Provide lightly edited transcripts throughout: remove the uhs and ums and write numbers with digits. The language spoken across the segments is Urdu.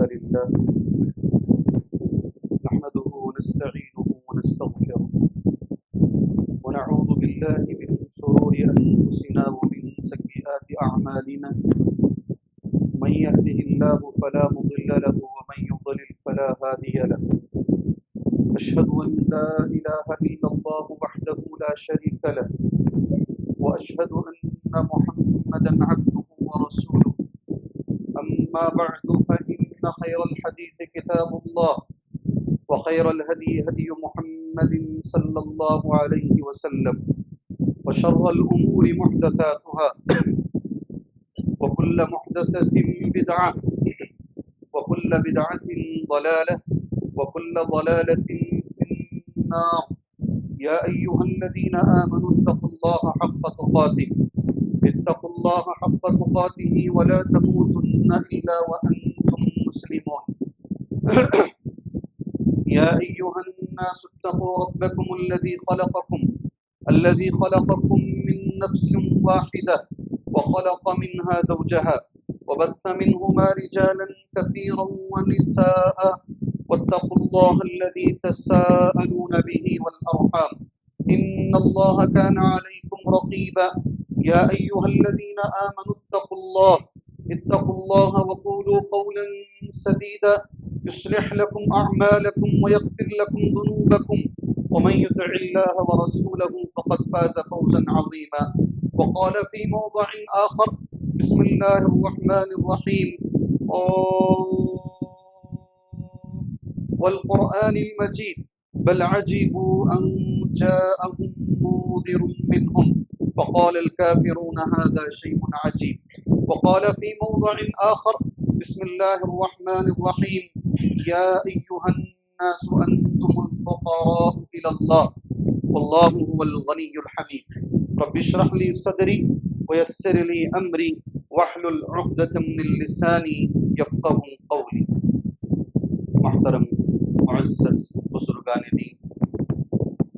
الحمد لله نحمده ونستعينه ونستغفره ونعوذ بالله من شرور أنفسنا ومن سيئات أعمالنا من يهده الله فلا مضل له ومن يضلل فلا هادي له أشهد أن لا إله إلا الله وحده لا شريك له وأشهد أن محمدا عبده ورسوله أما بعد فإن خير الحديث كتاب الله وخير الهدي هدي محمد صلى الله عليه وسلم وشر الأمور محدثاتها وكل محدثة بدعة وكل بدعة ضلالة وكل ضلالة في النار يا أيها الذين آمنوا اتقوا الله حق تقاته اتقوا الله حق تقاته ولا تموتن إلا وأنتم مسلمون يا أيها الناس اتقوا ربكم الذي خلقكم من نفس واحدة وخلق منها زوجها وبث منهما رجالا كثيرا ونساء واتقوا الله الذي تساءلون به والأرحام إن الله كان عليكم رقيبا يا أيها الذين آمنوا اتقوا الله وقولوا قولا سديدا يصلح لكم أعمالكم ويغفر لكم ذنوبكم ومن يطع الله ورسوله فقد فاز فوزا عظيما وقال في موضع آخر بسم الله الرحمن الرحيم والقرآن المجيد بل عجبوا أن جاءهم منذر منهم فقال الكافرون هذا شيء عجيب وقال في موضع آخر بسم الله الرحمن الرحيم يا أيها الناس أنتم الفقراء إلى الله والله هو الغني الحميد رب اشرح لي صدري ويسر لي أمري واحلل عقدة من لساني يفقهوا قولي. محترم معزز بزرگان دین،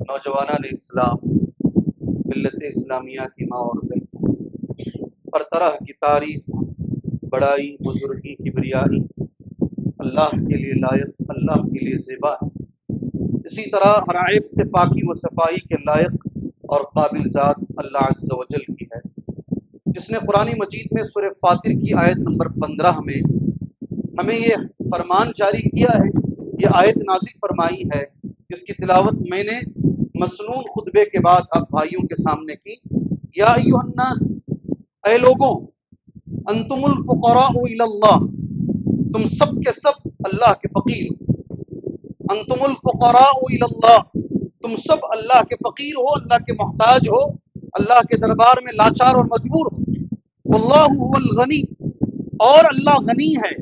نوجوانان اسلام، ملت اسلامیہ کی ماں اور بہن، ہر طرح کی تعریف، بڑائی، بزرگی، کبریائی اللہ کے لیے لائق، اللہ کے لیے زیبا ہے. اسی طرح ہر عیب سے پاکی و صفائی کے لائق اور قابل ذات اللہ عز و جل کی ہے، جس نے قرآن مجید میں سورہ فاطر کی آیت نمبر 15 میں ہمیں یہ فرمان جاری کیا ہے، یہ آیت نازل فرمائی ہے، جس کی تلاوت میں نے مسنون خطبے کے بعد اب بھائیوں کے سامنے کی. یا ایھا الناس، اے لوگوں، انتم الفقراء الی اللہ، تم سب کے سب اللہ کے فقیر. انتم الفقراء الی اللہ، تم سب اللہ کے فقیر ہو، اللہ کے محتاج ہو، اللہ کے دربار میں لاچار اور مجبور ہو. واللہ هو الغنی، اور اللہ غنی ہے،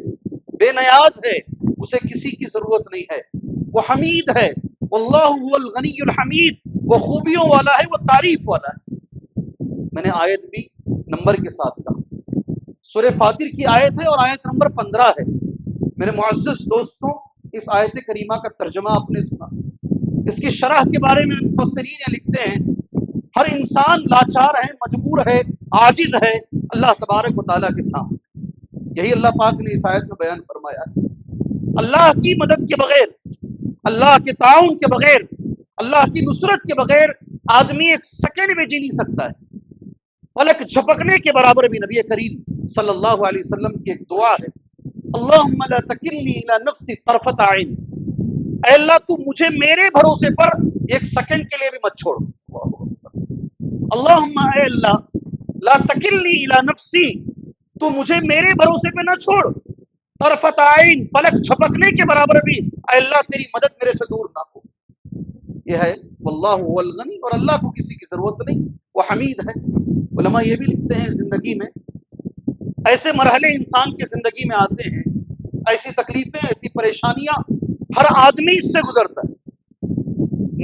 بے نیاز ہے، اسے کسی کی ضرورت نہیں ہے. وہ حمید ہے، واللہ هو الغنی الحمید، وہ خوبیوں والا ہے، وہ تعریف والا ہے. میں نے آیت بھی نمبر کے ساتھ کہا، سورہ فاطر کی آیت ہے اور آیت نمبر 15 ہے. میرے معزز دوستوں، اس آیت کریمہ کا ترجمہ آپ نے سنا. اس کی شرح کے بارے میں مفسرین لکھتے ہیں ہر انسان لاچار ہے، مجبور ہے، عاجز ہے اللہ تبارک و تعالیٰ کے سامنے. یہی اللہ پاک نے اس آیت میں بیان فرمایا. اللہ کی مدد کے بغیر، اللہ کے تعاون کے بغیر، اللہ کی نصرت کے بغیر آدمی ایک سیکنڈ میں جی نہیں سکتا ہے. پلک جھپکنے کے برابر بھی نبی کریم صلی اللہ علیہ وسلم کی ایک دعا ہے، اللہم لا تکلنی الی نفسی طرفۃ عین، اے اللہ تو مجھے میرے بھروسے پر ایک سیکنڈ کے لیے بھی مت چھوڑ. اللہم، اے اللہ، لا تکلنی الی نفسی، تو مجھے میرے بھروسے پہ نہ چھوڑ، طرفۃ عین، پلک جھپکنے کے برابر بھی اے اللہ تیری مدد میرے سے دور نہ ہو. یہ ہے واللہ هو الغنی، اور اللہ کو کسی کی ضرورت نہیں، وہ حمید ہے. علماء یہ بھی لکھتے ہیں زندگی میں ایسے مرحلے انسان کی زندگی میں آتے ہیں، ایسی تکلیفیں، ایسی پریشانیاں ہر آدمی اس سے گزرتا ہے.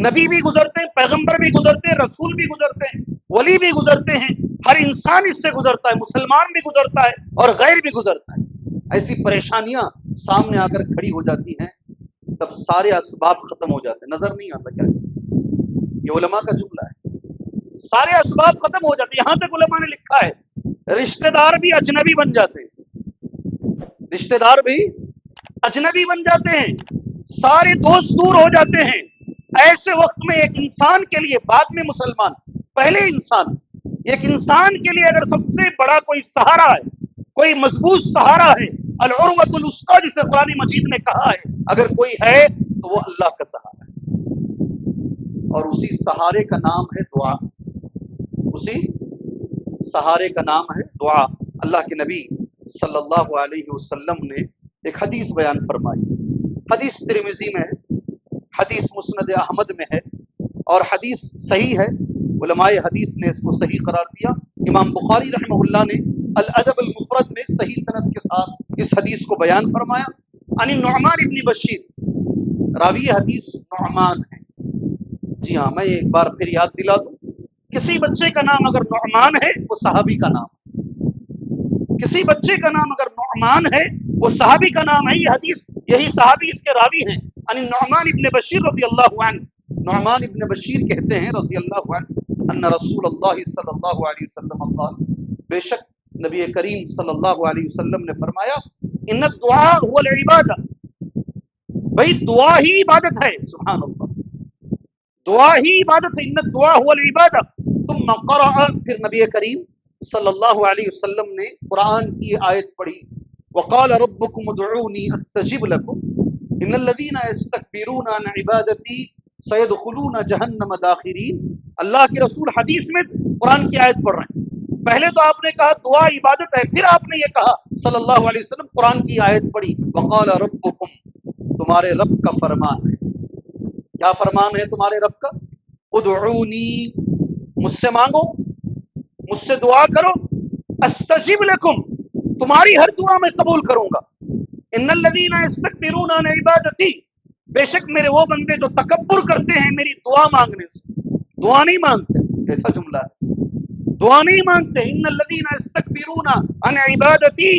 نبی بھی گزرتے ہیں، پیغمبر بھی گزرتے ہیں، رسول بھی گزرتے ہیں، ولی بھی گزرتے ہیں، ہر انسان اس سے گزرتا ہے، مسلمان بھی گزرتا ہے اور غیر بھی گزرتا ہے. ایسی پریشانیاں سامنے آ کر کھڑی ہو جاتی ہیں، تب سارے اسباب ختم ہو جاتے ہیں، نظر نہیں آتا کیا. یہ علماء کا جملہ ہے، سارے اسباب ختم ہو جاتے ہیں. یہاں تک علماء نے لکھا ہے رشتہ دار بھی اجنبی بن جاتے ہیں، رشتہ دار بھی اجنبی بن جاتے ہیں، سارے دوست دور ہو جاتے ہیں. ایسے وقت میں ایک انسان کے لیے، بعد میں مسلمان، پہلے انسان، ایک انسان کے لیے اگر سب سے بڑا کوئی سہارا ہے، کوئی مضبوط سہارا ہے، العروۃ الوثقی جسے قرآن مجید نے کہا ہے، اگر کوئی ہے تو وہ اللہ کا سہارا ہے، اور اسی سہارے کا نام ہے دعا. اسی سہارے کا نام ہے دعا. اللہ کے نبی صلی اللہ علیہ وسلم نے ایک حدیث بیان فرمائی. حدیث ترمذی میں ہے، حدیث مسند احمد میں ہے، اور حدیث صحیح ہے. علماء حدیث نے اس کو صحیح قرار دیا. امام بخاری رحمہ اللہ نے الادب المفرد میں صحیح سند کے ساتھ اس حدیث کو بیان فرمایا. عن النعمان ابن بشیر، راوی حدیث نعمان ہے. جی ہاں، میں ایک بار پھر یاد دلا دوں، کسی بچے کا نام اگر نعمان ہے، وہ صحابی کا نام. کسی بچے کا نام اگر نعمان ہے، وہ صحابی کا نام ہے. یہ حدیث، یہی صحابی اس کے راوی ہیں. عن النعمان ابن بشیر رضی اللہ عنہ، نعمان ابن بشیر کہتے ہیں رضی اللہ عنہ، ان رسول اللہ صلی اللہ علیہ وسلم قال، بے شک نبی کریم صلی اللہ علیہ وسلم نے فرمایا، ان الدعاء هو العبادہ، بھئی دعا ہی عبادت ہے. سبحان اللہ، دعا ہی عبادت ہے. ان الدعاء هو العبادہ. ثم قرأ، پھر نبی کریم صلی اللہ علیہ وسلم نے قرآن کی آیت پڑھی، وقال ربکم ادعونی استجب لکم ان الذین یستکبرون عن عبادتی سیدخلون جہنم داخرین. اللہ کے رسول حدیث میں قرآن کی آیت پڑھ رہے ہیں. پہلے تو آپ نے کہا دعا عبادت ہے، پھر آپ نے یہ کہا صلی اللہ علیہ وسلم قرآن کی آیت پڑھی، وقال ربکم، تمہارے رب کا فرمان ہے. کیا فرمان ہے تمہارے رب کا؟ ادعونی، مجھ سے مانگو، مجھ سے دعا کرو، استجب لکم، تمہاری ہر دعا میں قبول کروں گا. ان الذین یستکبرون عن عبادتی، بے شک میرے وہ بندے جو تکبر کرتے ہیں میری دعا مانگنے سے، دعا نہیں مانگتے. ایسا جملہ ہے، دعا نہیں مانگتے. ان الذین یستکبرون عن عبادتی،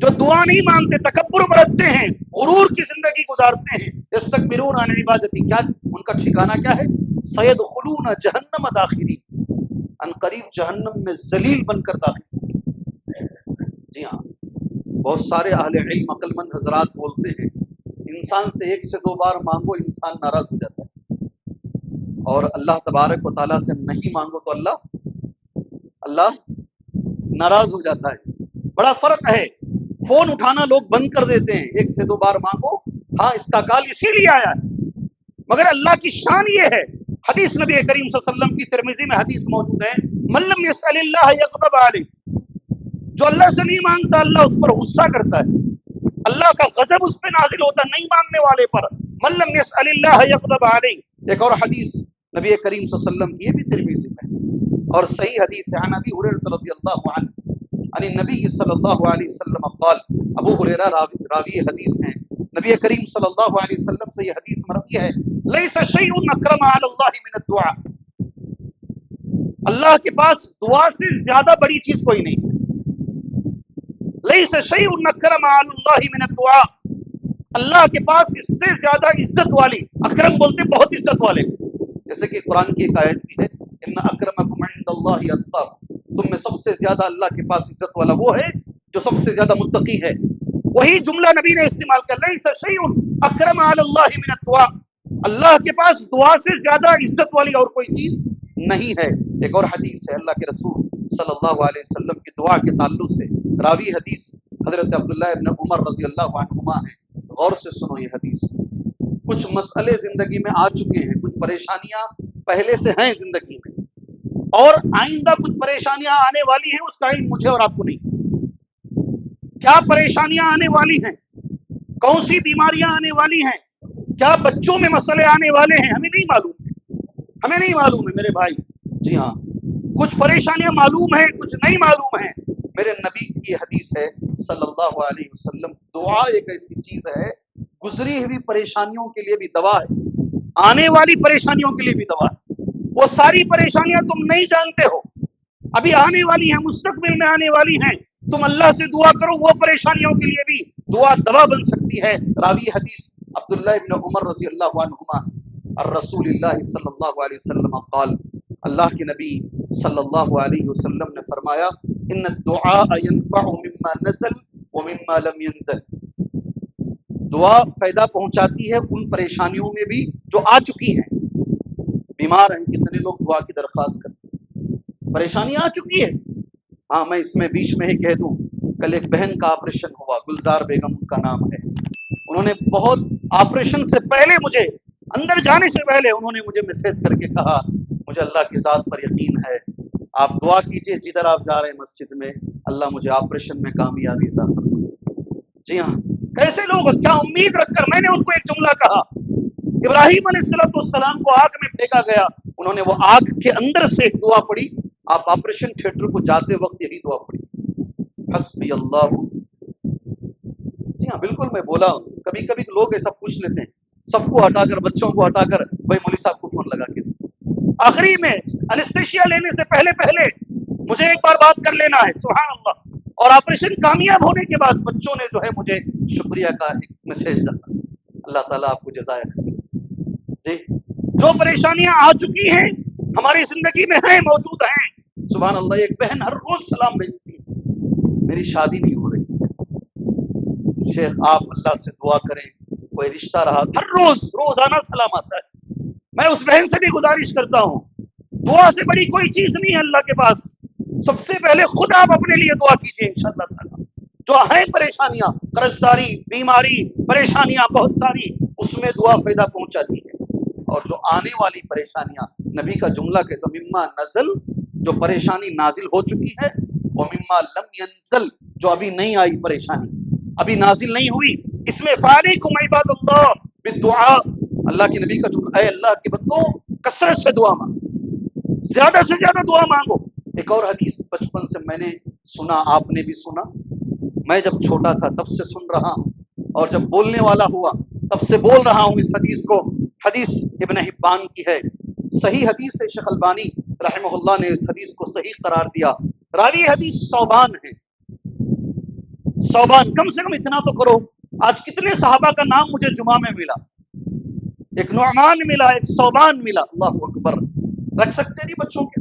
جو دعا نہیں مانگتے، تکبر برتتے ہیں، غرور کی زندگی گزارتے ہیں. یستکبرون عن عبادتی، کیا ان کا ٹھکانہ کیا ہے؟ سیدخلون جہنم داخرین، ان قریب جہنم میں ذلیل بن کر داخل. جی ہاں، بہت سارے اہل علم عقل مند حضرات بولتے ہیں انسان سے 1 سے 2 بار مانگو انسان ناراض ہو جاتا ہے، اور اللہ تبارک و تعالیٰ سے نہیں مانگو تو اللہ ناراض ہو جاتا ہے. بڑا فرق ہے. فون اٹھانا لوگ بند کر دیتے ہیں. 1 سے 2 بار مانگو، ہاں اس کا کال اسی لیے آیا ہے، مگر اللہ کی شان یہ ہے. حدیث نبی کریم صلی اللہ علیہ وسلم کی ترمذی میں حدیث موجود ہے، من لم یسأل اللہ یغضب علیہ، جو اللہ سے نہیں مانگتا اللہ اس پر غصہ کرتا ہے، اللہ کا غضب اس پہ نازل ہوتا ہے نہیں مانگنے والے پر. من لم یسأل اللہ یغضب علیہ. ایک اور حدیث نبی کریم صلی اللہ علیہ وسلم کی، یہ بھی ترمذی میں اور صحیح حدیث ہے، عن ابی ہریرہ رضی اللہ عنہ عن النبی صلی اللہ علیہ وسلم قال، ابو ہریرہ راوی حدیث ہیں، نبی کریم صلی اللہ علیہ وسلم سے یہ حدیث مروی ہے، لیس شیء اکرم علی اللہ من الدعاء، اللہ کے پاس دعا سے زیادہ بڑی چیز کوئی نہیں. لیس شیء اکرم علی اللہ من الدعاء، اللہ کے پاس اس سے زیادہ عزت والی، اکرم بولتے بہت عزت والے. جیسے کہ قرآن کی ایک آیت بھی ہے، ان اکرمکم عند اللہ اتقاکم، تم میں سب سے زیادہ اللہ کے پاس عزت والا وہ ہے جو سب سے زیادہ متقی ہے. وہی جملہ نبی نے استعمال کیا، لیس شیء اکرم علی اللہ من الدعاء، اللہ کے پاس دعا سے زیادہ عزت والی اور کوئی چیز نہیں ہے. ایک اور حدیث ہے اللہ کے رسول صلی اللہ علیہ وسلم کی دعا کے تعلق سے، راوی حدیث حضرت عبداللہ ابن عمر رضی اللہ عنہما ہے. غور سے سنو یہ حدیث. کچھ مسئلے زندگی میں آ چکے ہیں، کچھ پریشانیاں پہلے سے ہیں زندگی میں، اور آئندہ کچھ پریشانیاں آنے والی ہیں، اس کا علم مجھے اور آپ کو نہیں. کیا پریشانیاں آنے والی ہیں، کون سی بیماریاں آنے والی ہیں، کیا بچوں میں مسئلے آنے والے ہیں، ہمیں نہیں معلوم، ہمیں نہیں معلوم ہے میرے بھائی. جی ہاں، کچھ پریشانیاں معلوم ہیں، کچھ نہیں معلوم ہیں. میرے نبی کی حدیث ہے صلی اللہ علیہ وسلم، دعا ایک ایسی چیز ہے، گزری ہوئی پریشانیوں کے لیے بھی دوا ہے، آنے والی پریشانیوں کے لیے بھی دوا ہے. وہ ساری پریشانیاں تم نہیں جانتے ہو، ابھی آنے والی ہیں، مستقبل میں آنے والی ہیں. تم اللہ سے دعا کرو، وہ پریشانیوں کے لیے بھی دعا دوا بن سکتی ہے. راوی حدیث عبداللہ ابن عمر رضی اللہ عنہما الرسول اللہ صلی اللہ علیہ وسلم قال، اللہ کے نبی صلی اللہ علیہ وسلم نے فرمایا، ان الدعاء ينفع مما نزل ومما لم ينزل، دعا فائدہ پہنچاتی ہے ان پریشانیوں میں بھی جو آ چکی ہیں. بیمار ہیں کتنے لوگ دعا کی درخواست کرتے ہیں، پریشانی آ چکی ہے. ہاں میں اس میں بیچ میں ہی کہہ دوں، کل ایک بہن کا آپریشن ہوا، گلزار بیگم ان کا نام ہے. انہوں نے بہت آپریشن سے پہلے مجھے، اندر جانے سے پہلے انہوں نے مجھے میسج کر کے کہا مجھے اللہ کی ذات پر یقین ہے، آپ دعا کیجئے جدھر آپ جا رہے ہیں مسجد میں، اللہ مجھے آپریشن میں کامیابی عطا فرمائے. جی ہاں، کیسے لوگ کیا امید رکھ کر، میں نے ان کو ایک جملہ کہا، ابراہیم علیہ السلام کو آگ میں پھینکا گیا، انہوں نے وہ آگ کے اندر سے ایک دعا پڑھی، آپ آپریشن تھیٹر کو جاتے وقت یہی دعا پڑھی، حسبی اللہ. جی ہاں بالکل میں بولا ہوں. کبھی کبھی لوگ ایسا پوچھ لیتے ہیں، سب کو ہٹا کر، بچوں کو ہٹا کر، بھائی مولوی صاحب کو فون لگا کے دو. آخری میں انستیشیا لینے سے پہلے پہلے مجھے ایک بار بات کر لینا ہے، سبحان اللہ. اور آپریشن کامیاب ہونے کے بعد بچوں نے جو ہے مجھے شکریہ کا ایک میسج ڈالا. اللہ تعالیٰ آپ کو جزائے خیر. جی جو پریشانیاں آ چکی ہیں ہماری زندگی میں ہیں، موجود ہیں. سبحان اللہ. ایک بہن ہر روز سلام بھیجتی ہے، میری شادی نہیں ہو رہی شیخ آپ اللہ سے دعا کریں کوئی رشتہ رہا. ہر روز روزانہ سلام آتا ہے. میں اس بہن سے بھی گزارش کرتا ہوں، دعا سے بڑی کوئی چیز نہیں ہے اللہ کے پاس. سب سے پہلے خود آپ اپنے لیے دعا کیجیے انشاءاللہ تعالی. جو ہیں پریشانیاں، قرض داری، بیماری، پریشانیاں بہت ساری، اس میں دعا فائدہ پہنچاتی ہے. اور جو آنے والی پریشانیاں، نبی کا جملہ کہ مما نزل، جو پریشانی نازل ہو چکی ہے، وہ مما لم ینزل، جو ابھی نہیں آئی پریشانی، ابھی نازل نہیں ہوئی، اس میں فعلیکم عباد اللہ بالدعاء. اللہ کے نبی کا جملہ، اے اللہ کے بندو کثرت سے دعا مانگو، زیادہ سے زیادہ دعا مانگو. ایک اور حدیث بچپن سے میں نے سنا، آپ نے بھی سنا، میں جب چھوٹا تھا تب سے سن رہا ہوں، اور جب بولنے والا ہوا تب سے بول رہا ہوں اس حدیث کو. حدیث ابن حبان کی ہے، صحیح حدیث ہے. شیخ البانی رحمہ اللہ نے اس حدیث کو صحیح قرار دیا. راوی حدیث صوبان ہے. صوبان، کم سے کم اتنا تو کرو، آج کتنے صحابہ کا نام مجھے جمعہ میں ملا، ایک نعمان ملا، ایک صوبان ملا. اللہ اکبر. رکھ سکتے نہیں بچوں کے.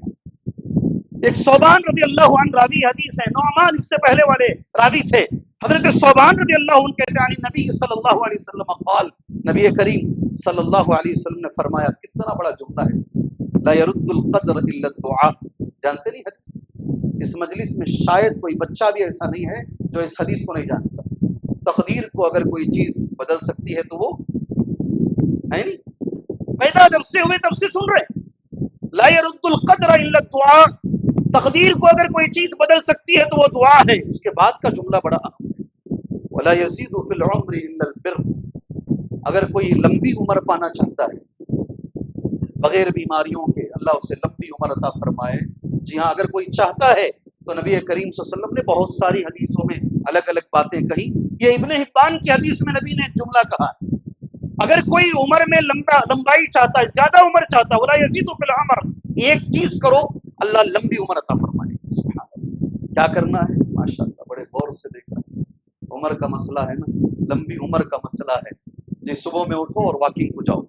ایک صوبان رضی اللہ عنہ راوی حدیث ہے، نعمان اس سے پہلے والے راوی تھے. حضرت صوبان رضی اللہ عنہ کہتے ہیں نبی صلی اللہ علیہ وسلم قال، نبی کریم صلی اللہ علیہ وسلم نے فرمایا، کتنا بڑا جملہ ہے، لا يرد القدر الا الدعاء. جانتے نہیں حدیث؟ اس مجلس میں شاید کوئی بچہ بھی ایسا نہیں ہے جو اس حدیث کو نہیں جانتا. تقدیر کو اگر کوئی چیز بدل سکتی ہے تو وہ ہے نہیں. پیدا جب سے ہوئے تب سے سن رہے، لا يرد القدر الا الدعاء. تقدیر کو اگر کوئی چیز بدل سکتی ہے تو وہ دعا ہے. اس کے بعد کا جملہ بڑا اہم ہے، ولا يزيد في العمر الا البر. اگر کوئی لمبی عمر پانا چاہتا ہے بغیر بیماریوں کے، اللہ اسے لمبی عمر عطا فرمائے. جی ہاں، اگر کوئی چاہتا ہے تو نبی کریم صلی اللہ علیہ وسلم نے بہت ساری حدیثوں میں الگ الگ باتیں کہی. یہ ابن حبان کی حدیث میں نبی نے ایک جملہ کہا، اگر کوئی عمر میں لمبائی چاہتا ہے، زیادہ عمر چاہتا ہے، ولا یزید فی العمر، ایک چیز کرو اللہ لمبی عمر عطا فرمائے. سبحان اللہ. کیا کرنا ہے؟ ماشاءاللہ بڑے غور سے دیکھ رہا ہے. عمر کا مسئلہ ہے نا، لمبی عمر کا مسئلہ ہے. جی صبح میں اٹھو اور واکنگ کو جاؤ،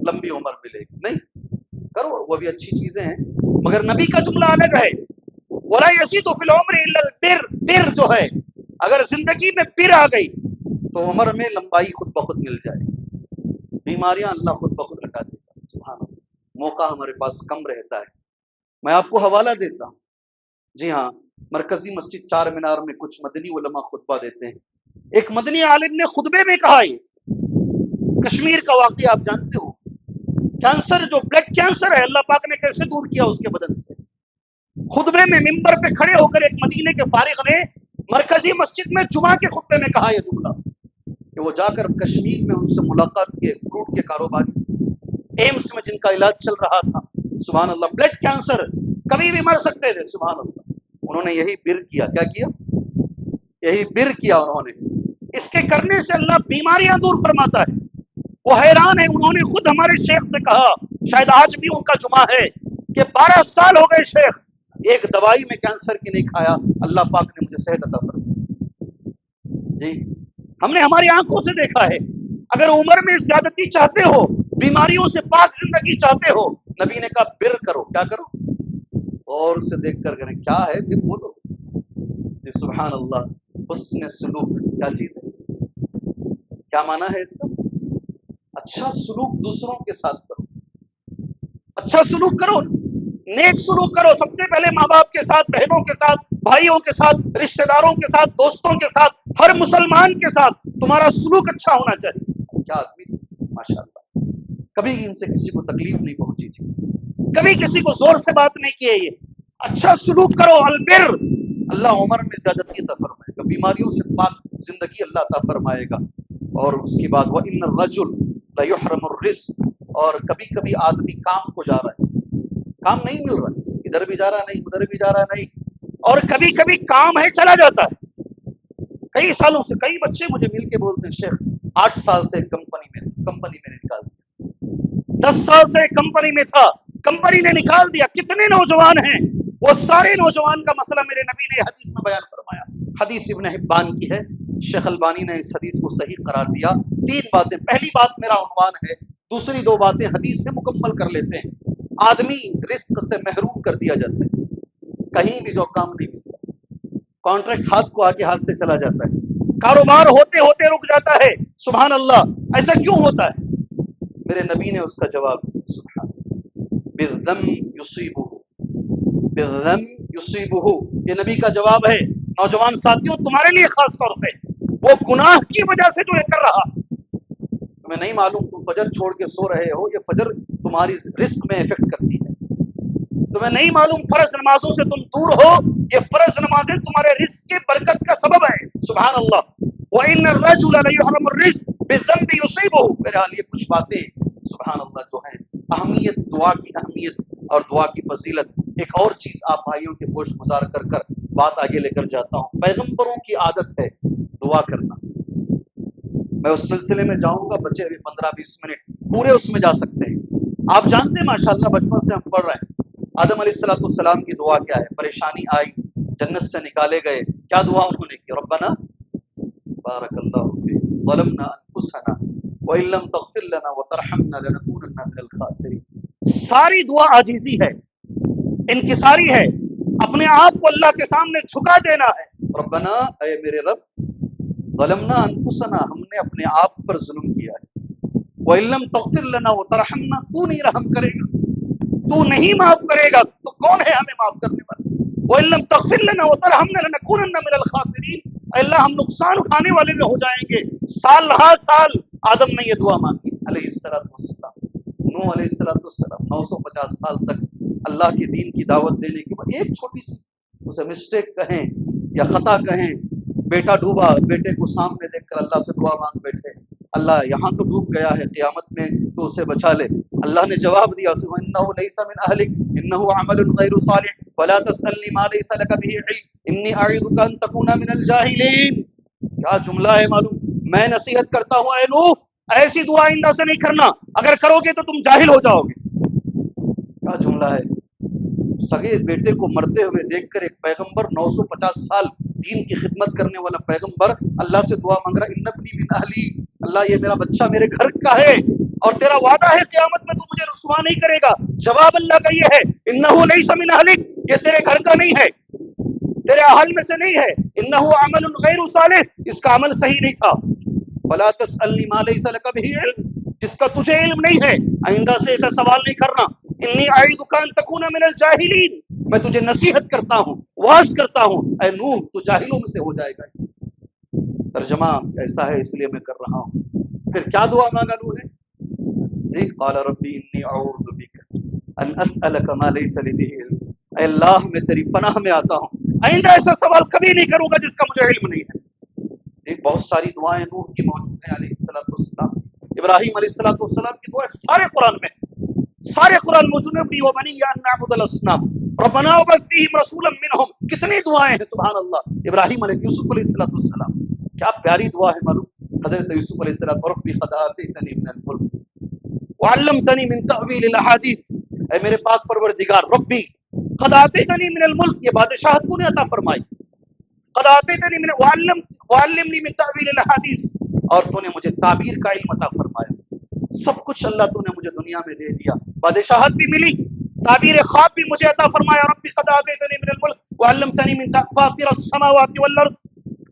لمبی عمر ملے گی. نہیں کرو، وہ بھی اچھی چیزیں ہیں، مگر نبی کا جملہ الگ ہے، ولا یزید فی العمر الا البر. بر جو ہے، اگر زندگی میں بر آ گئی تو عمر میں لمبائی خود بخود مل جائے، بیماریاں اللہ خود بخود ہٹا دیتا. سبحان اللہ. موقع ہمارے پاس کم رہتا ہے. میں آپ کو حوالہ دیتا ہوں. جی ہاں، مرکزی مسجد چار مینار میں کچھ مدنی علماء خطبہ دیتے ہیں. ایک مدنی عالم نے خطبے میں کہا، یہ کشمیر کا واقعہ آپ جانتے ہو، کینسر جو بلڈ کینسر ہے اللہ پاک نے کیسے دور کیا اس کے بدن سے. خطبے میں ممبر پہ کھڑے ہو کر ایک مدینے کے فارغ نے مرکزی مسجد میں جمعہ کے خطبے میں کہا یہ جملہ کہ وہ جا کر کشمیر میں ان سے ملاقات کی، فروٹ کے کاروباری سے، ایمس میں جن کا علاج چل رہا تھا. سبحان اللہ. بلڈ کینسر، کبھی بھی مر سکتے تھے. سبحان اللہ. انہوں نے یہی بر کیا. کیا کیا؟ یہی بر کیا انہوں نے. اس کے کرنے سے اللہ بیماریاں دور فرماتا ہے. وہ حیران ہے. انہوں نے خود ہمارے شیخ سے کہا، شاید آج بھی ان کا جمعہ ہے، کہ 12 سال ہو گئے شیخ، ایک دوائی میں کینسر کی نہیں کھایا، اللہ پاک نے مجھے صحت عطا فرمائی. جی ہم نے ہماری آنکھوں سے دیکھا ہے. اگر عمر میں زیادتی چاہتے ہو، بیماریوں سے پاک زندگی چاہتے ہو، نبی نے کہا بر کرو. کیا کرو؟ اور سے دیکھ کر کریں. کیا ہے پھر بولو. جی سبحان اللہ. حسن سلوک کیا چیز ہے؟ کیا معنی ہے اس کا؟ اچھا سلوک دوسروں کے ساتھ کرو، اچھا سلوک کرو، نیک سلوک کرو، سب سے پہلے ماں باپ کے ساتھ، بہنوں کے ساتھ، بھائیوں کے ساتھ، رشتہ داروں کے ساتھ، دوستوں کے ساتھ، ہر مسلمان کے ساتھ تمہارا سلوک اچھا ہونا چاہیے۔ کیا آدمی ماشاءاللہ، کبھی ان سے کسی کو تکلیف نہیں پہنچی تھی، کبھی کسی کو زور سے بات نہیں کی ہے، یہ اچھا سلوک کرو۔ البر، اللہ عمر میں زیادتی عطا فرمائے گا، بیماریوں سے پاک زندگی اللہ عطا فرمائے گا۔ اور اس کے بعد وَإِنَّ الرَّجُلَ لَيُحْرَمُ الرِّزْقَ، اور کبھی کبھی آدمی کام کو جا رہا ہے، کام نہیں مل رہا ہے، ادھر بھی جا رہا نہیں، ادھر بھی جا رہا نہیں، اور کبھی کبھی کام ہے چلا جاتا ہے۔ کئی سالوں سے کئی بچے مجھے مل کے بولتے ہیں شیخ 8 سال سے کمپنی میں نکال دیا، 10 سال سے کمپنی میں تھا، کمپنی نے نکال دیا۔ کتنے نوجوان ہیں، وہ سارے نوجوان کا مسئلہ میرے نبی نے حدیث میں بیان فرمایا۔ حدیث ابن حبان کی ہے، شیخ البانی نے اس حدیث کو صحیح قرار دیا۔ 3 باتیں، پہلی بات میرا عنوان ہے، دوسری 2 باتیں حدیث سے مکمل کر لیتے ہیں۔ آدمی رزق سے محروم کر دیا جاتا ہے، کہیں بھی جو کام نہیں ملتا، کانٹریکٹ ہاتھ کو آگے ہاتھ سے چلا جاتا ہے، کاروبار ہوتے ہوتے رک جاتا ہے۔ سبحان اللہ، ایسا کیوں ہوتا ہے؟ میرے نبی نے اس کا جواب دیا، سبحان بالذم یصیبہ، بالذم یصیبہ، یہ نبی کا جواب ہے نوجوان ساتھیوں تمہارے لیے خاص طور سے، وہ گناہ کی وجہ سے جو یہ کر رہا۔ تمہیں نہیں معلوم تم فجر چھوڑ کے سو رہے ہو، یہ فجر تمہاری رزق میں افیکٹ کرتی ہے، تمہیں نہیں معلوم فرض نمازوں سے تم دور ہو، یہ فرض نمازیں تمہارے رزق کے برکت کا سبب ہے۔ سبحان اللہ۔ وَإِنَّ الرَّجُلَ لَيُحْرَمُ الرِّزْقَ بِالذَّنبِ يُصِيبُهُ۔ بہرحال یہ کچھ باتیں سبحان اللہ جو ہیں، اہمیت، دعا کی اہمیت اور دعا کی فضیلت۔ ایک اور چیز آپ بھائیوں کے گوش گزار کر بات آگے لے کر جاتا ہوں۔ پیغمبروں کی عادت ہے دعا کرنا، میں اس سلسلے میں جاؤں گا، بچے ابھی 15-20 منٹ پورے اس میں جا سکتے ہیں۔ آپ جانتے ہیں ماشاءاللہ بچپن سے ہم پڑھ رہے ہیں، آدم علیہ السلام کی دعا کیا ہے؟ پریشانی آئی، جنت سے نکالے گئے، کیا دعا انہوں نے کی؟ ربنا بارک اللہ فیک ظلمنا انفسنا وان لم تغفر لنا وترحمنا لنکونن من الخاسرین۔ ساری دعا عاجزی ہے، انکساری ہے، اپنے آپ کو اللہ کے سامنے جھکا دینا ہے۔ ربنا، اے میرے رب، ظلمنا انفسنا، ہم نے اپنے آپ پر ظلم کیا ہے، وان لم تغفر لنا وترحمنا، تو نہیں رحم کرے گا، تو نہیں معاف کرے گا تو کون ہے ہمیں معاف کرنے والا؟ وَإِن لَّمْ تَغْفِرْ لَنَا وَتَرْحَمْنَا لَنَكُونَنَّ مِنَ الْخَاسِرِينَ۔ اللہ ہم نقصان اٹھانے والے میں ہو جائیں گے۔ سال ہر سال آدم نے یہ دعا مانگی علیہ السلام، نوح علیہ السلام 950 سال تک اللہ کے دین کی دعوت دینے کے بعد ایک چھوٹی سی اسے مسٹیک کہیں یا خطا کہیں، بیٹا ڈوبا، بیٹے کو سامنے دیکھ کر اللہ سے دعا مانگ بیٹھے، اللہ یہاں تو ڈوب گیا ہے، قیامت میں تو اسے بچا لے۔ اللہ نے جواب دیا، انہ لیس من اہلک انہ عمل غیر صالح فلا تسألنی ما لیس لک به علم انی اعظک ان تکون من الجاہلین۔ کیا جملہ ہے معلوم؟ میں نصیحت کرتا ہوں اے نوح، ایسی دعا آئندہ سے نہیں کرنا، اگر کرو گے تو تم جاہل ہو جاؤ گے۔ کیا جملہ ہے؟ سگے بیٹے کو مرتے ہوئے دیکھ کر ایک پیغمبر 950 سال دین کی خدمت کرنے والا پیغمبر اللہ سے دعا مانگ رہا، ان ابنی من اہلی، اللہ یہ میرا بچہ میرے گھر کا ہے اور تیرا وعدہ ہے قیامت میں تو مجھے رسوا نہیں کرے گا۔ جواب اللہ کا یہ ہے، انہ لیس من اہلک، یہ تیرے گھر کا نہیں ہے، تیرے اہل میں سے نہیں ہے، انہ عمل غیر صالح، اس کا عمل صحیح نہیں تھا۔ فلا تسألنی ما لیس لک به علم، جس کا تجھے علم نہیں ہے آئندہ سے ایسا سوال نہیں کرنا۔ انی اعظک ان تکون من الجاہلین، میں تجھے نصیحت کرتا ہوں، واعظ کرتا ہوں، اے نوح تو جاہلوں میں سے ہو جائے گا۔ ترجمہ ایسا ہے اس لیے میں کر رہا ہوں۔ پھر کیا دعا مانگا نوح نے؟ جی، قال ربی انی اعوذ بک ان اسألک ما لیس لی به علم، اے اللہ میں تیری پناہ میں آتا ہوں، آئندہ ایسا سوال کبھی نہیں کروں گا جس کا مجھے علم نہیں ہے۔ ایک بہت ساری دعائیں نوح کی موجود ہیں علیہ السلام، ابراہیم علیہ السلام کی دعائیں سارے قرآن میں، سارے قرآن موجود ہیں۔ وَبَنِيَّ أَن نَّعْبُدَ الْأَصْنَامَ رَبَّنَا وَبَعِثْ فِيهِمْ رَسُولًا مِّنْهُمْ، کتنی دعائیں ہیں سبحان اللہ۔ ابراہیم علیہ یوسف علیہ السلام، کیا پیاری دعا ہے معلوم؟ حضرت یوسف علیہ السلام، ربی قد آتیتنی من الملک وعلمتنی من تأویل الاحادیث، اے میرے پاک پروردگار، ربی قد آتیتنی من الملک، یہ بادشاہت تو نے عطا فرمائی، قد آتیتنی من وعلمنی من تأویل الاحادیث، اور تو نے مجھے تعبیر کا علم عطا فرمایا۔ سب کچھ اللہ تو نے مجھے دنیا میں دے دیا، بادشاہت بھی ملی، تعبیر خواب بھی مجھے عطا فرمایا۔ ربی قد آتیتنی من الملک وعلمتنی من فاطر السماوات والارض،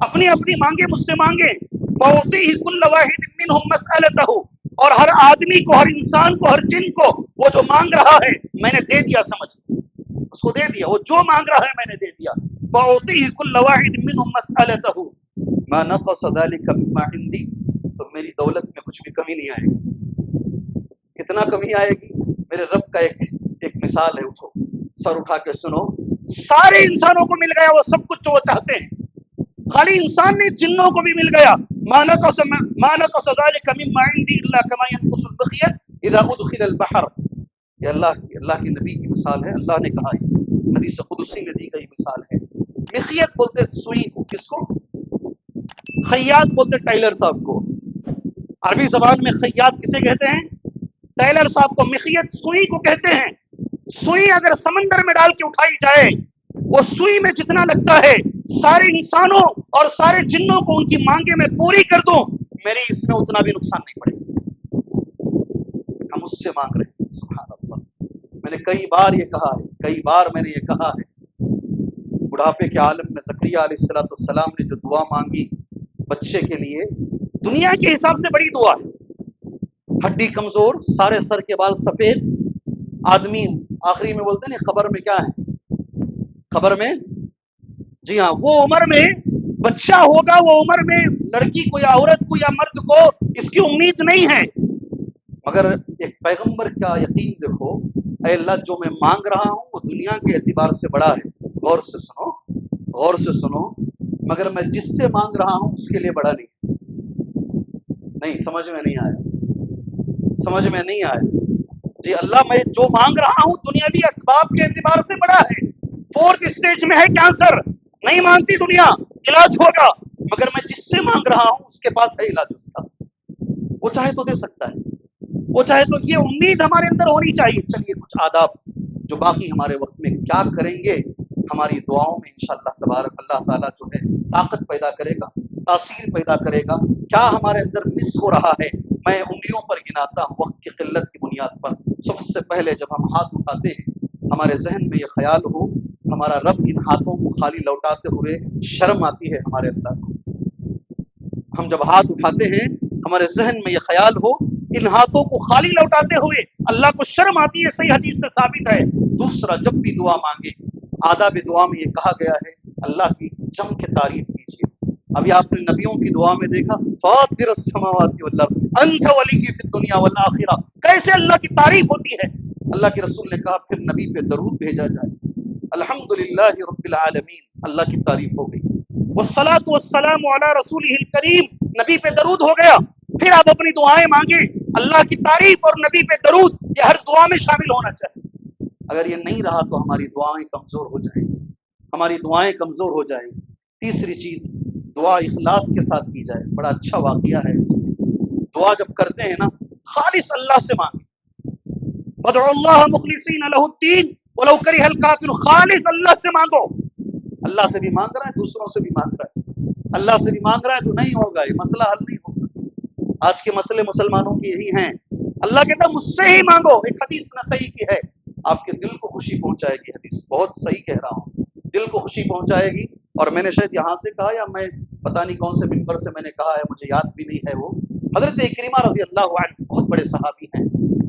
اپنی اپنی مانگے مجھ سے مانگے. فَأُعْطِيهِ كُلَّ وَاحِدٍ مِّنْهُمْ مَسْأَلَتَهُ، اور ہر آدمی کو، ہر انسان کو، ہر جن کو وہ جو مانگ رہا ہے میں نے دے دیا، سمجھ اس کو دے دیا، وہ جو مانگ رہا ہے میں نے دے دیا. فَأُعْطِيهِ كُلَّ وَاحِدٍ مِّنْهُمْ مَسْأَلَتَهُ ما نقص ذلك مما عندي، تو میری دولت میں کچھ بھی کمی نہیں آئے گی. کتنا کمی آئے گی؟ میرے رب کا ایک مثال ہے. اٹھو سر اٹھا کے سنو. سارے انسانوں کو مل گیا وہ سب کچھ جو وہ چاہتے ہیں، خالی انسان نہیں، جنوں کو بھی مل گیا. ما نقص ذلك مما عندي الا كما ينقص البخيل اذا ادخل البحر. یہ اللہ کے نبی کی مثال ہے. اللہ نے کہا ہے، حدیث قدسی میں دی گئی مثال ہے. مخیت بولتے سوئی کو، کس کو؟ خیاط بولتے ٹیلر صاحب کو. عربی زبان میں خیاط کسے کہتے ہیں؟ ٹیلر صاحب کو. مخیت سوئی کو کہتے ہیں. سوئی اگر سمندر میں ڈال کے اٹھائی جائے، وہ سوئی میں جتنا لگتا ہے سارے انسانوں اور سارے جنوں کو ان کی مانگیں میں پوری کر دوں، میری اس میں اتنا بھی نقصان نہیں پڑے گا. ہم اس سے مانگ رہے ہیں. سبحان اللہ. میں نے کئی بار یہ کہا ہے، کئی بار میں نے یہ کہا ہے. بڑھاپے کے عالم میں زکریا علیہ السلام نے جو دعا مانگی بچے کے لیے، دنیا کے حساب سے بڑی دعا ہے. ہڈی کمزور، سارے سر کے بال سفید آدمی. آخری میں بولتے ہیں خبر میں کیا ہے؟ خبر میں، جی ہاں، وہ عمر میں بچہ ہوگا، وہ عمر میں لڑکی کو یا عورت کو یا مرد کو اس کی امید نہیں ہے. مگر ایک پیغمبر کا یقین دیکھو. اے اللہ، جو میں مانگ رہا ہوں وہ دنیا کے اعتبار سے بڑا ہے. غور سے سنو، غور سے سنو. مگر میں جس سے مانگ رہا ہوں اس کے لیے بڑا نہیں. سمجھ میں نہیں آیا؟ سمجھ میں نہیں آیا؟ جی اللہ، میں جو مانگ رہا ہوں دنیاوی اسباب کے اعتبار سے بڑا ہے. 4th اسٹیج میں ہے کینسر، نہیں مانگتی دنیا، علاج ہوگا. مگر میں جس سے مانگ رہا ہوں اس کے پاس ہے علاج اس کا. وہ چاہے تو دے سکتا ہے، وہ چاہے تو. یہ امید ہمارے اندر ہونی چاہیے. چلیے کچھ آداب جو باقی ہمارے وقت میں کیا کریں گے، ہماری دعاؤں میں انشاءاللہ تبارک اللہ تعالیٰ جو ہے طاقت پیدا کرے گا، تاثیر پیدا کرے گا. کیا ہمارے اندر مس ہو رہا ہے؟ میں انگلیوں پر گناتا ہوں وقت کی قلت کی بنیاد پر. سب سے پہلے جب ہم ہاتھ اٹھاتے ہیں ہمارے ذہن میں یہ خیال ہو ہمارا رب ان ہاتھوں کو خالی لوٹاتے ہوئے شرم آتی ہے ہمارے اللہ کو. ہم جب ہاتھ اٹھاتے ہیں ہمارے ذہن میں یہ خیال ہو ان ہاتھوں کو خالی لوٹاتے ہوئے اللہ کو شرم آتی ہے. صحیح حدیث سے ثابت ہے. دوسرا، جب بھی دعا مانگے آداب دعا میں یہ کہا گیا ہے اللہ کی جم کے تعریف کیجیے. ابھی آپ نے نبیوں کی دعا میں دیکھا فاطر السماوات والارض انت ولی فی الدنیا والآخرہ، کیسے اللہ کی تعریف ہوتی ہے. اللہ کے رسول نے کہا پھر نبی پہ درود بھیجا جائے. الحمدللہ رب العالمین، اللہ کی تعریف ہو گئی. والصلاۃ والسلام علی رسولہ الکریم، نبی پہ درود ہو گیا. پھر آپ اپنی دعائیں مانگیں. اللہ کی تعریف اور نبی پہ درود یہ ہر دعا میں شامل ہونا چاہیے. اگر یہ نہیں رہا تو ہماری دعائیں کمزور ہو جائیں گی، ہماری دعائیں کمزور ہو جائیں گی. تیسری چیز، دعا اخلاص کے ساتھ کی جائے. بڑا اچھا واقعہ ہے اس میں. دعا جب کرتے ہیں نا خالص اللہ سے مانگیں. وادعوا اللہ مخلصین لہ الدین ولو کرہ الکافر. خالص اللہ سے مانگو. اللہ سے بھی مانگ رہا ہے، دوسروں سے بھی مانگ رہا ہے. اللہ سے بھی مانگ رہا ہے تو نہیں ہوگا، یہ مسئلہ حل نہیں ہوگا. آج کے مسئلے مسلمانوں کی یہی ہیں. اللہ کہتا ہے مجھ سے ہی مانگو. ایک حدیث نسائی کی ہے، آپ کے دل کو خوشی پہنچائے گی. حدیث بہت صحیح کہہ رہا ہوں، دل کو خوشی پہنچائے گی. اور میں نے شاید یہاں سے کہا یا میں پتہ نہیں کون سے منبر سے میں نے کہا ہے، مجھے یاد بھی نہیں ہے. وہ حضرت اکرمہ رضی اللہ عنہ بہت بڑے صحابی ہیں.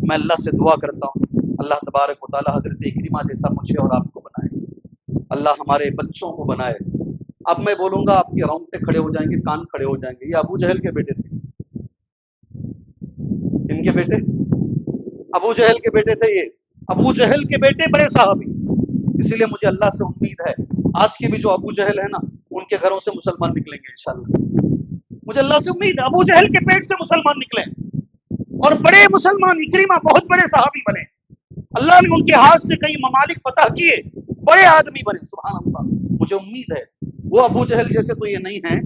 میں اللہ سے دعا کرتا ہوں اللہ تبارک و تعالی حضرت اکرمہ جیسا مجھے اور آپ کو بنائے. اللہ ہمارے بچوں کو بنائے. اب میں بولوں گا آپ کے رونگٹے کھڑے ہو جائیں گے، کان کھڑے ہو جائیں گے. یہ ابو جہل کے بیٹے تھے، ان کے بیٹے ابو جہل کے بیٹے تھے. یہ ابو جہل کے بیٹے بڑے صحابی. اسی لیے مجھے اللہ سے امید ہے آج کے بھی جو ابو جہل ہے نا ان کے گھروں سے مسلمان نکلیں گے انشاءاللہ. مجھے اللہ سے امید ہے ابو جہل کے پیٹ سے مسلمان نکلے اور بڑے مسلمان. اکرمہ بہت بڑے صحابی بنے. اللہ نے ان کے ہاتھ سے کئی ممالک فتح کیے، بڑے آدمی بنے. سبحان اللہ. مجھے امید ہے وہ ابو جہل جیسے تو یہ نہیں ہیں،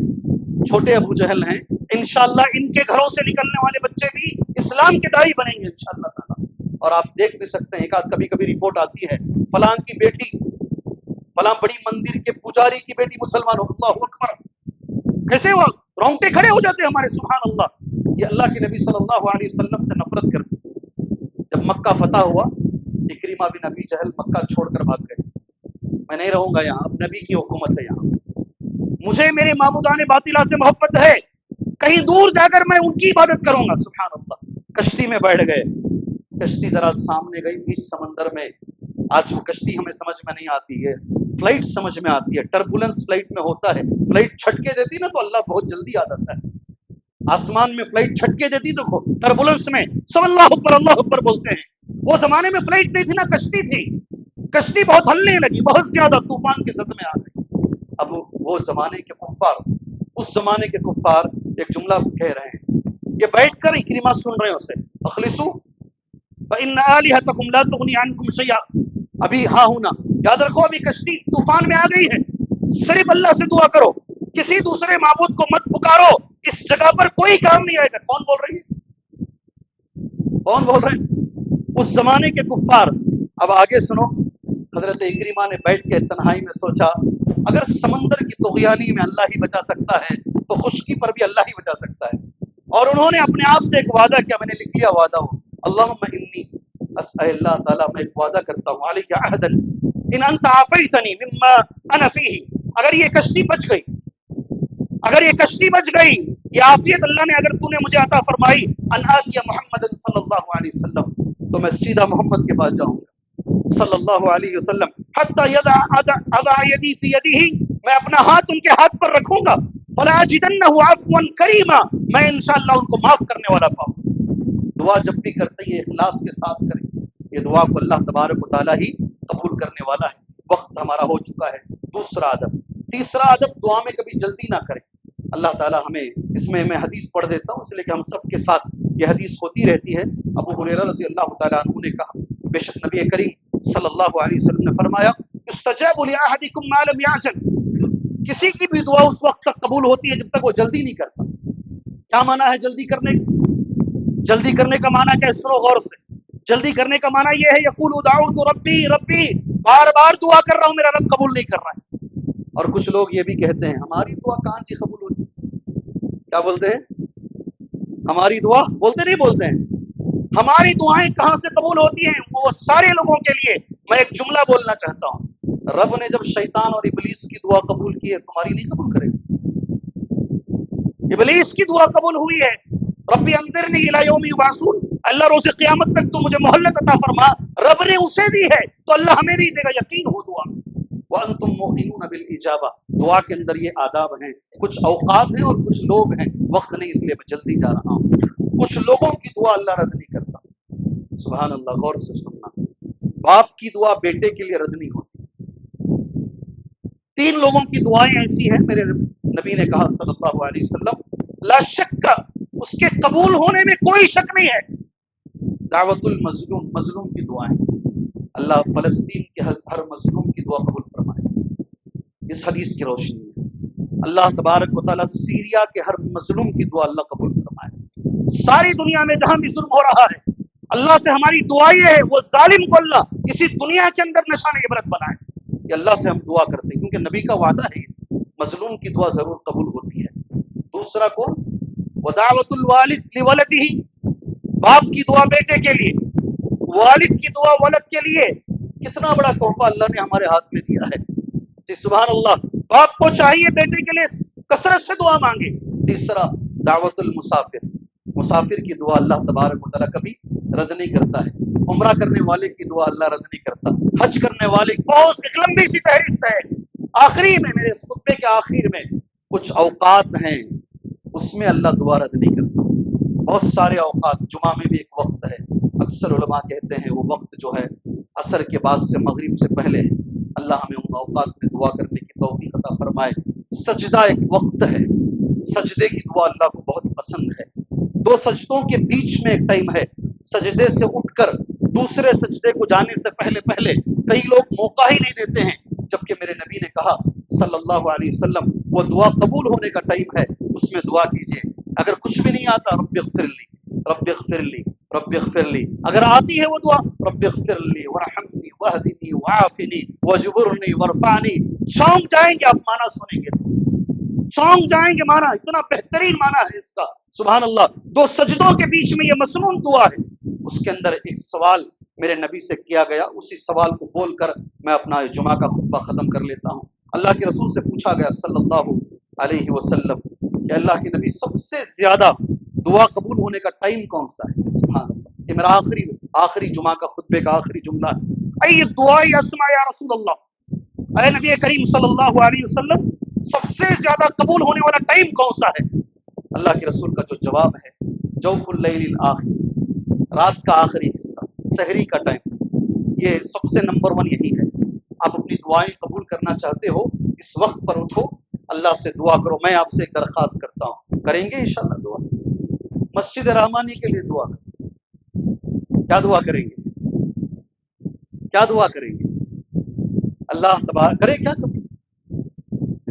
چھوٹے ابو جہل ہیں. انشاءاللہ ان کے گھروں سے نکلنے والے بچے بھی اسلام کے داعی بنیں گے انشاءاللہ تعالی. اور آپ دیکھ بھی سکتے ہیں، ایک آدھ کبھی کبھی رپورٹ آتی ہے فلاں کی بیٹی، فلاں بڑی مندر کے پجاری کی بیٹی مسلمان ہو. اللہ اکبر. کیسے وہ رونگٹے کھڑے ہو جاتے ہیں ہمارے. سبحان اللہ. یہ اللہ کے نبی صلی اللہ علیہ وسلم سے نفرت کرتے. جب مکہ فتح ہوا اکرمہ بن ابی جہل مکہ چھوڑ کر بھاگ گئے. میں نہیں رہوں گا یہاں، اب نبی کی حکومت ہے یہاں. مجھے میرے معبودان باطلا سے محبت ہے، کہیں دور جا کر میں ان کی عبادت کروں گا۔ سبحان اللہ۔ کشتی میں بیٹھ گئے، کشتی ذرا سامنے گئی بیچ سمندر میں۔ آج وہ کشتی ہمیں سمجھ میں نہیں آتی ہے، فلائٹ سمجھ میں آتی ہے، ٹربولنس فلائٹ میں ہوتا ہے، فلائٹ چھٹکے دیتی نا تو اللہ بہت جلدی آ جاتا ہے۔ آسمان میں فلائٹ چھٹکے دیتی تو ٹربولنس میں سب اللہ اکبر بولتے ہیں۔ وہ زمانے میں فلائٹ نہیں تھی نا، کشتی تھی، کشتی بہت ہلنے لگی، بہت زیادہ طوفان کے صدمے آ گئے۔ اب وہ زمانے کے کفار، اس زمانے کے کفار ایک جملہ کہہ رہے ہیں، یہ بیٹھ کر اکرمہ سن رہے ہیں اسے، اخلصوا فإن آلهتكم لا تغني عنكم شيئا۔ ابھی ہاں ہونا یاد رکھو، ابھی کشتی طوفان میں آ گئی ہے، صرف اللہ سے دعا کرو، کسی دوسرے معبود کو مت پکارو، اس جگہ پر کوئی کام نہیں آئے گا۔ کون بول رہی ہے؟ کون بول رہے ہیں؟ اس زمانے کے کفار۔ اب آگے سنو، حضرت اکرمہ نے بیٹھ کے تنہائی میں سوچا، اگر سمندر کی طغیانی میں اللہ ہی بچا سکتا ہے تو خشکی پر بھی اللہ ہی بچا سکتا ہے۔ اور انہوں نے اپنے آپ سے ایک وعدہ کیا، میں نے لکھ لیا وعدہ ہو، اللہم انی اسأل اللہ تعالیٰ، میں ایک وعدہ کرتا ہوں، علیک عہدا ان انت عافیتنی مما انا فیہ، اگر یہ کشتی بچ گئی، اگر یہ کشتی بچ گئی، یہ عافیت اللہ نے اگر تو نے مجھے عطا فرمائی، ان آتی محمد صلی اللہ علیہ وسلم، تو میں سیدھا محمد کے پاس جاؤں گا صلی اللہ علیہ وسلم، حتی اضع یدی فی یدہ، میں اپنا ہاتھ ان کے ہاتھ پر رکھوں گا، فلا اجدنہ عفوا کریما، میں انشاءاللہ ان کو معاف کرنے والا پاؤں۔ دعا جب بھی کرتے یہ اخلاص کے ساتھ کریں، یہ دعا کو اللہ تبارک و تعالیٰ ہی قبول کرنے والا ہے۔ وقت ہمارا ہو چکا ہے۔ دوسرا ادب، تیسرا ادب، دعا میں کبھی جلدی نہ کریں۔ اللہ تعالیٰ ہمیں اس میں حدیث پڑھ دیتا ہوں اس لیے کہ ہم سب کے ساتھ یہ حدیث ہوتی رہتی ہے۔ ابو ہریرہ رضی اللہ تعالیٰ عنہ نے کہا، بے شک نبی کریم صلی اللہ علیہ وسلم نے فرمایا، استجاب لأحدکم ما لم یعجل، کسی کی بھی دعا اس وقت تک قبول ہوتی ہے جب تک وہ جلدی نہیں کرتا۔ کیا معنی ہے جلدی کرنے کا؟ جلدی کرنے کا معنی کیا ہے؟ سنو غور سے، جلدی کرنے کا معنی یہ ہے، یقول دعوت ربی ربی، بار بار دعا کر رہا ہوں میرا رب قبول نہیں کر رہا ہے۔ اور کچھ لوگ یہ بھی کہتے ہیں، ہماری دعا کہاں جی قبول ہوتی؟ کیا بولتے ہیں؟ ہماری دعا بولتے نہیں بولتے ہیں، ہماری دعائیں کہاں سے قبول ہوتی ہیں؟ وہ سارے لوگوں کے لیے میں ایک جملہ بولنا چاہتا ہوں، رب نے جب شیطان اور ابلیس کی دعا قبول کی ہے، تمہاری نہیں قبول کرے گا؟ ابلیس کی دعا قبول ہوئی ہے، ربی انذرنی الی یوم یبعثون، اللہ روز قیامت تک تو مجھے مہلت عطا فرما، رب نے اسے دی ہے تو اللہ ہمیں نہیں دے گا، یقین ہو دعا میں۔ وانتم موقنون بالاجابہ، دعا کے اندر یہ آداب ہیں، کچھ اوقات ہیں اور کچھ لوگ ہیں، وقت نہیں اس لیے میں جلدی جا رہا ہوں۔ کچھ لوگوں کی دعا اللہ رد نہیں کرتا، سبحان اللہ، غور سے سننا، باپ کی دعا بیٹے کے لیے رد نہیں ہوتی۔ 3 لوگوں کی دعائیں ایسی ہیں، میرے نبی نے کہا صلی اللہ علیہ وسلم، لا شک، اس کے قبول ہونے میں کوئی شک نہیں ہے۔ دعوت المظلوم، مظلوم کی دعائیں، اللہ فلسطین کے ہر مظلوم کی دعا قبول فرمائے۔ اس حدیث کی روشنی میں اللہ تبارک و تعالیٰ سیریا کے ہر مظلوم کی دعا اللہ قبول فرمائے۔ ساری دنیا میں جہاں بھی ظلم ہو رہا ہے، اللہ سے ہماری دعا یہ ہے، وہ ظالم کو اللہ اسی دنیا کے اندر نشان عبرت بنائے کہ اللہ سے ہم دعا کرتے ہیں، کیونکہ نبی کا وعدہ ہے مظلوم کی دعا ضرور قبول ہوتی ہے۔ دوسرا کون؟ ودعوت الوالد لولدہ، باپ کی دعا بیٹے کے لیے، والد کی دعا ولد کے لیے۔ کتنا بڑا تحفہ اللہ نے ہمارے ہاتھ میں دیا ہے، جی سبحان اللہ۔ باپ کو چاہیے بیٹے کے لیے کثرت سے دعا مانگے۔ تیسرا دعوت المسافر، مسافر کی دعا اللہ تبارک و تعالیٰ کبھی رد نہیں کرتا ہے۔ عمرہ کرنے والے کی دعا اللہ رد نہیں کرتا، حج کرنے والے، بہت ایک لمبی سی فہرست ہے۔ آخری میں، میرے خطبے کے آخر میں کچھ اوقات ہیں اس میں اللہ دعا رد نہیں کرتا، بہت سارے اوقات، جمعہ میں بھی ایک وقت ہے، اکثر علماء کہتے ہیں وہ وقت جو ہے عصر کے بعد سے مغرب سے پہلے ہے۔ اللہ ہمیں ان اوقات میں دعا کرنے کی توفیق عطا فرمائے۔ سجدہ ایک وقت ہے، سجدے کی دعا اللہ کو بہت پسند ہے۔ 2 سجدوں کے بیچ میں ایک ٹائم ہے، سجدے سے اٹھ کر دوسرے سجدے کو جانے سے پہلے کئی لوگ موقع ہی نہیں دیتے ہیں، جبکہ میرے نبی نے کہا صلی اللہ علیہ وسلم، وہ دعا قبول ہونے کا ٹائم ہے، اس میں دعا کیجیے۔ اگر کچھ بھی نہیں آتا، رب اغفر لی، رب اغفر لی، رب اغفر لی۔ اگر آتی ہے وہ دعا، رب اغفر لی ورحمنی واہدنی وعافنی وجبرنی وارفعنی، چونک جائیں گے آپ معنی سنیں گے، چونک جائیں گے معنی، اتنا بہترین معنی ہے اس کا، سبحان اللہ۔ 2 سجدوں کے بیچ میں یہ مسنون دعا ہے۔ اس کے اندر ایک سوال میرے نبی سے کیا گیا، اسی سوال کو بول کر میں اپنا جمعہ کا خطبہ ختم کر لیتا ہوں۔ اللہ کے رسول سے پوچھا گیا صلی اللہ علیہ وسلم کہ اللہ کے نبی سب سے زیادہ دعا قبول ہونے کا ٹائم کون سا ہے؟ سبحان اللہ، یہ میرا آخری جمعہ کا خطبے کا آخری جملہ ہے۔ ای دعا اسمع یا رسول اللہ، اے نبی کریم صلی اللہ علیہ وسلم سب سے زیادہ قبول ہونے والا ٹائم کون سا ہے؟ اللہ کے رسول کا جو جواب ہے، جوف اللیل الآخر، رات کا آخری حصہ، سحری کا ٹائم، یہ سب سے نمبر 1 یہی ہے۔ آپ اپنی دعائیں قبول کرنا چاہتے ہو، اس وقت پر اٹھو، اللہ سے دعا کرو۔ میں آپ سے ایک درخواست کرتا ہوں، کریں گے انشاءاللہ دعا؟ مسجد رحمانی کے لیے دعا کریں، کیا دعا کریں گے؟ کیا دعا کریں گے؟ اللہ تبارک کرے، کیا کبھی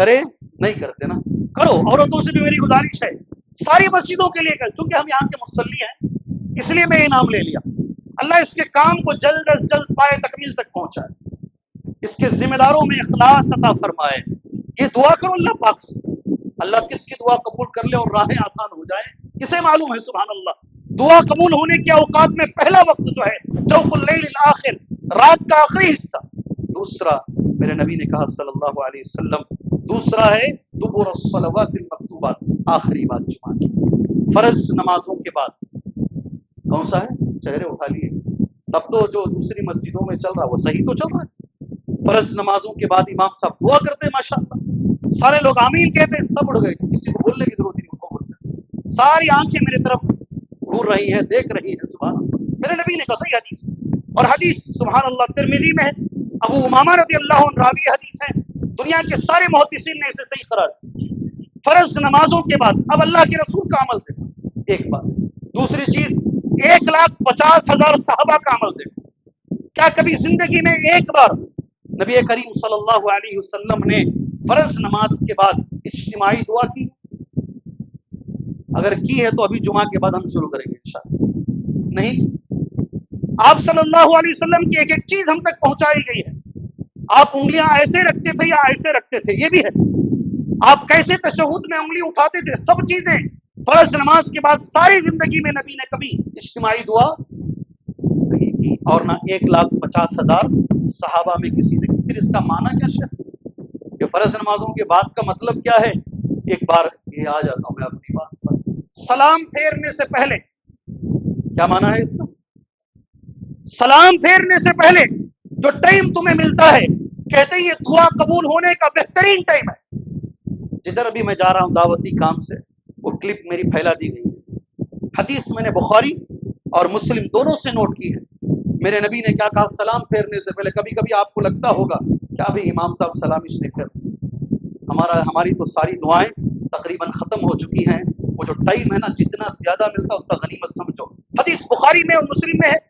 کرے؟ نہیں کرتے نا، کرو۔ عورتوں سے بھی میری گزارش ہے، ساری مسجدوں کے لیے کرو، چونکہ ہم یہاں کے مصلی ہیں اس لیے میں انعام لے لیا۔ اللہ اس کے کام کو جلد از جلد پائے تکمیل تک پہنچائے، اس کے ذمہ داروں میں اخلاص عطا فرمائے۔ یہ دعا کرو اللہ پاک سے، اللہ کس کی دعا قبول کر لے اور راہیں آسان ہو جائیں کسے معلوم ہے؟ سبحان اللہ۔ دعا قبول ہونے کے اوقات میں پہلا وقت جو ہے جوف اللیل الآخر، رات کا آخری حصہ۔ دوسرا میرے نبی نے کہا صلی اللہ علیہ وسلم، دوسرا ہے دبر الصلوات المکتوبات، آخری بات جمعہ کی، فرض نمازوں کے بعد۔ کون سا ہے؟ چہرے اٹھا لیے، اب تو جو دوسری مسجدوں میں چل رہا وہ صحیح تو چل رہا ہے۔ فرض نمازوں کے بعد امام صاحب دعا کرتے ہیں، ماشاءاللہ سارے لوگ آمین کہتے ہیں، سب اڑ گئے، کسی کو بولنے کی ضرورت ہی نہیں، ان کو بول کر ساری آنکھیں میری طرف گھور رہی ہیں، دیکھ رہی ہیں۔ سبحان اللہ، میرے نبی نے کہا صحیح حدیث، اور حدیث سبحان اللہ ترمذی میں ہے، ابو امامہ رضی اللہ عنہ راوی حدیث ہے، دنیا کے سارے محدثین نے اسے صحیح قرار دیا۔ فرض نمازوں کے بعد اب اللہ کے رسول کا عمل دیکھو، ایک بات۔ دوسری چیز 1,50,000 صحابہ کا عمل دیکھو۔ کیا کبھی زندگی میں ایک بار نبی کریم صلی اللہ علیہ وسلم نے فرض نماز کے بعد اجتماعی دعا کی؟ اگر کی ہے تو ابھی جمعہ کے بعد ہم شروع کریں گے انشاءاللہ۔ نہیں، آپ صلی اللہ علیہ وسلم کی ایک ایک چیز ہم تک پہنچائی گئی ہے۔ آپ انگلیاں ایسے رکھتے تھے یا ایسے رکھتے تھے، یہ بھی ہے۔ آپ کیسے تشہد میں انگلی اٹھاتے تھے، سب چیزیں فرض نماز کے بعد ساری زندگی میں نبی نے کبھی اجتماعی دعا نہیں کی، اور نہ 1,50,000 صحابہ میں کسی نے کی۔ پھر اس کا معنی کیا شیخ؟ کہ فرض نمازوں کے بعد کا مطلب کیا ہے؟ ایک بار یہ آ جاتا ہوں میں اپنی بات پر، سلام پھیرنے سے پہلے، کیا معنی ہے اس کا؟ سلام پھیرنے سے پہلے جو ٹائم تمہیں ملتا ہے، کہتے ہیں یہ دعا قبول ہونے کا بہترین ٹائم ہے۔ جدھر ابھی میں جا رہا ہوں دعوتی کام سے، وہ کلپ میری پھیلا دی گئی ہے، حدیث میں نے بخاری اور مسلم دونوں سے نوٹ کی ہے۔ میرے نبی نے کیا کہا سلام پھیرنے سے پہلے؟ کبھی کبھی آپ کو لگتا ہوگا کیا بھی امام صاحب سلام اس نے پھیر، ہماری تو ساری دعائیں تقریباً ختم ہو چکی ہیں، وہ جو ٹائم ہے نا جتنا زیادہ ملتا اتنا غنیمت سمجھو۔ حدیث بخاری میں اور مسلم میں ہے،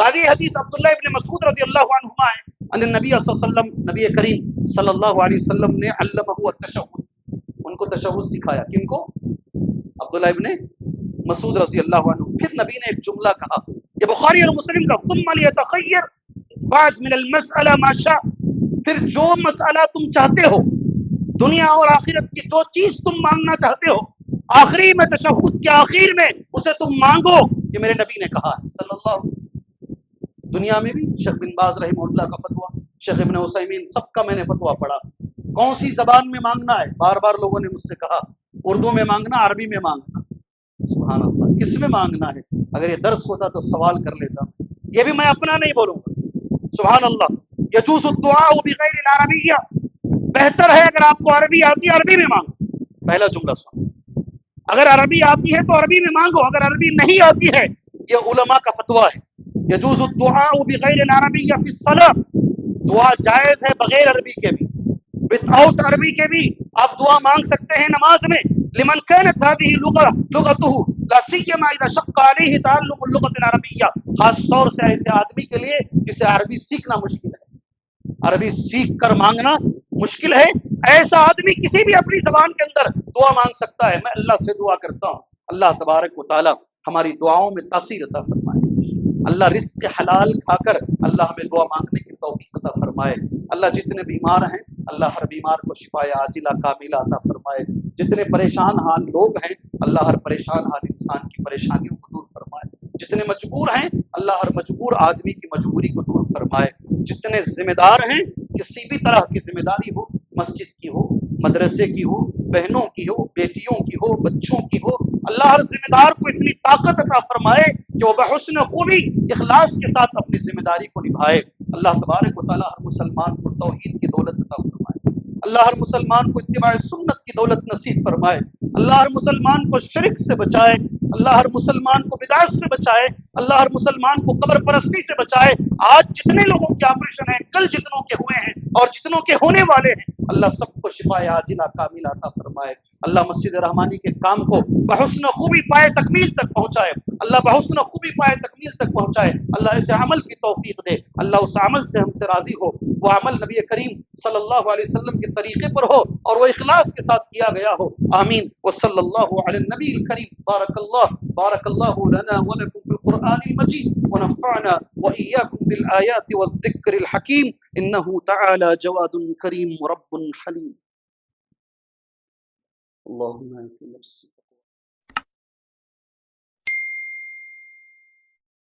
راوی حدیث عبداللہ ابن مسعود رضی اللہ عنہما ہے، ان نبی صلی اللہ علیہ وسلم، نبی کریم صلی اللہ علیہ وسلم نے علمہ التشہد، ان کو تشہد سکھایا۔ کن کو؟ عبداللہ ابن مسعود رضی اللہ عنہ۔ پھر نبی نے ایک جملہ کہا، یہ بخاری اور مسلم کا، ثم لیتخیر بعد من المسألہ ما شاء، پھر جو مسئلہ تم چاہتے ہو، دنیا اور آخرت کی جو چیز تم مانگنا چاہتے ہو، آخری میں تشہد کے آخر میں اسے تم مانگو۔ یہ میرے نبی نے کہا ہے صلی اللہ علیہ وسلم۔ دنیا میں بھی شیخ بن باز رحمہ اللہ کا فتویٰ، شیخ ابن عثیمین، سب کا میں نے فتویٰ پڑھا۔ کون سی زبان میں مانگنا ہے؟ بار بار لوگوں نے مجھ سے کہا، اردو میں مانگنا، عربی میں مانگنا۔ سبحان اللہ، کس میں مانگنا ہے؟ اگر یہ درس ہوتا تو سوال کر لیتا، یہ بھی میں اپنا نہیں بولوں گا۔ سبحان اللہ، یجوز الدعاء بغیر العربیہ، بہتر ہے اگر آپ کو عربی آتی ہے عربی میں مانگو۔ پہلا جملہ سن، اگر عربی آتی ہے تو عربی میں مانگو، اگر عربی نہیں آتی ہے، یہ علماء کا فتویٰ ہے۔ یجوز الدعاء بغیر العربیہ فی الصلاۃ، دعا جائز ہے بغیر عربی کے بھی، ود آؤٹ عربی کے بھی آپ دعا مانگ سکتے ہیں نماز میں۔ لمن كانت هذه لغته لا سيما اذا شق عليه تعلم اللغة العربية، خاص طور سے ایسے آدمی کے لیے جسے عربی سیکھنا مشکل ہے، عربی سیکھ کر مانگنا مشکل ہے، ایسا آدمی کسی بھی اپنی زبان کے اندر دعا مانگ سکتا ہے۔ میں اللہ سے دعا کرتا ہوں اللہ تبارک و تعالی ہماری دعاؤں میں تاثیر عطا فرمائے، اللہ رزق حلال کھا کر اللہ ہمیں دعا مانگنے کی توفیق عطا فرمائے۔ اللہ جتنے بیمار ہیں اللہ ہر بیمار کو شفائے عاجلہ کاملہ عطا فرمائے، جتنے پریشان حال لوگ ہیں اللہ ہر پریشان حال انسان کی پریشانیوں کو دور فرمائے، جتنے مجبور ہیں اللہ ہر مجبور آدمی کی مجبوری کو دور فرمائے، جتنے ذمہ دار ہیں کسی بھی طرح کی ذمہ داری ہو مسجد کی ہو، مدرسے کی ہو، بہنوں کی ہو، بیٹیوں کی ہو، بچوں کی ہو، اللہ ہر ذمہ دار کو اتنی طاقت عطا فرمائے کہ وہ بحسن خوبی اخلاص کے ساتھ اپنی ذمہ داری کو نبھائے۔ اللہ تبارک و تعالی ہر مسلمان کو توحید کی دولت عطا فرمائے، اللہ ہر مسلمان کو اتباع سنت کی دولت نصیب فرمائے، اللہ ہر مسلمان کو شرک سے بچائے، اللہ ہر مسلمان کو بدعت سے بچائے، اللہ ہر مسلمان کو قبر پرستی سے بچائے۔ آج جتنے لوگوں کے آپریشن ہیں، کل جتنوں کے ہوئے ہیں اور جتنوں کے ہونے والے ہیں، اللہ سب کو شفا عاجلہ کاملہ عطا فرمائے۔ اللہ مسجد رحمانی کے کام کو بحسن خوبی پائے تکمیل تک پہنچائے، اللہ بحسن خوبی پائے تکمیل تک پہنچائے، اللہ ایسے عمل کی توفیق دے، اللہ اس عمل سے ہم سے راضی ہو، وہ عمل نبی کریم صلی اللہ علیہ وسلم کے طریقے پر ہو اور وہ اخلاص کے ساتھ کیا گیا ہو، آمین۔ وصلی اللہ علی النبی الکریم، بارک اللہ لنا ولکم فی القرآن المجید ونفعنا وإياكم بالآيات والذكر الحكيم إنه تعالى جواد كريم رب حليم۔ اللهم آت نفسي